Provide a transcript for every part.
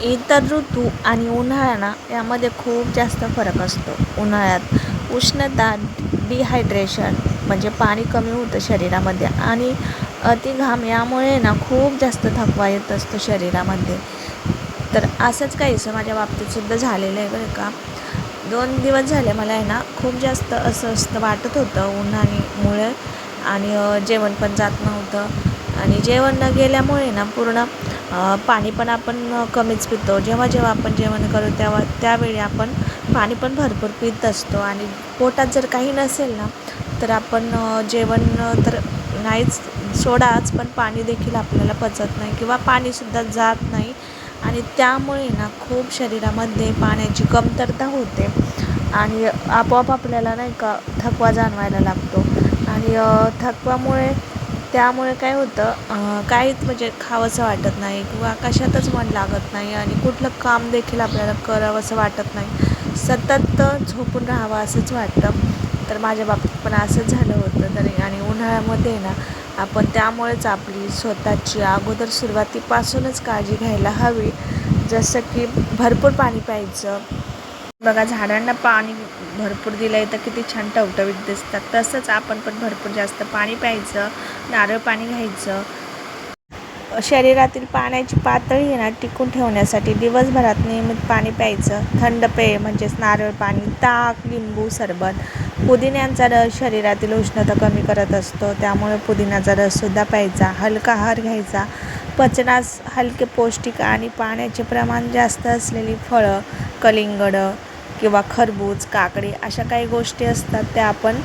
इतर ऋतू आणि उन्हाळा ना यामध्ये खूप जास्त फरक असतो. उन्हाळ्यात उष्णता, डिहायड्रेशन म्हणजे पाणी कमी होतं शरीरामध्ये आणि अतिघाम यामुळे ना खूप जास्त थकवा येत असतो शरीरामध्ये. तर असंच काहीसं माझ्या बाबतीतसुद्धा झालेलं आहे बरं का. 2 दिवस झाले मला आहे ना खूप जास्त अस्वस्थ वाटत होतं उन्हामुळे आणि जेवण पण जात नव्हतं आणि जेवण न गेल्यामुळे ना पूर्ण पाणी पण आपण कमीच पितो. जेव्हा जेव्हा आपण जेवण करू त्यावेळी आपण पाणी पण भरपूर पीत असतो आणि पोटात जर काही नसेल ना तर आपण जेवण तर नाहीच सोडाच, पण पाणी देखील आपल्याला पचत नाही किंवा पाणीसुद्धा जात नाही आणि त्यामुळे ना खूप शरीरामध्ये पाण्याची कमतरता होते आणि आपोआप आपल्याला नाही का थकवा जाणवायला लागतो आणि त्यामुळे काय होतं, काहीच म्हणजे खावंसं वाटत नाही किंवा कशातच मन लागत नाही आणि कुठलं काम देखील आपल्याला करावंसं वाटत नाही. सतत झोपून राहावं असंच वाटतं. तर माझ्या बाबतीत पण असंच झालं होतं. तरी आणि उन्हाळ्यामध्ये ना आपण त्यामुळेच आपली स्वतःची अगोदर सुरुवातीपासूनच काळजी घ्यायला हवी. जसं की भरपूर पाणी प्यायचं. बघा, झाडांना पाणी भरपूर दिलं तर किती छान टवटवीत दिसतात. तसंच आपण पण भरपूर जास्त पाणी प्यायचं, नारळ पाणी घ्यायचं. शरीरातील पाण्याची पातळी आहे ना टिकून ठेवण्यासाठी दिवसभरात नियमित पाणी प्यायचं. थंड पेय म्हणजेच नारळ पाणी, ताक, लिंबू सरबत. पुदिन्याचा रस शरीरातील उष्णता कमी करत असतो, त्यामुळे पुदिन्याचा रससुद्धा प्यायचा. हलका आहार घ्यायचा. पचनास हलके, पौष्टिक आणि पाण्याचे प्रमाण जास्त असलेली फळं, कलिंगड किंवा खरबूज, काकडी अशा काही गोष्टी असतात त्या आपण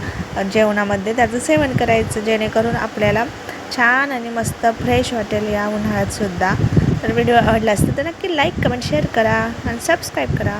जेवणामध्ये त्याचं सेवन करायचं, जेणेकरून आपल्याला छान आणि मस्त फ्रेश वाटेल या उन्हाळ्यातसुद्धा. तर व्हिडिओ आवडला असेल तर नक्की लाईक, कमेंट, शेअर करा आणि सबस्क्राईब करा.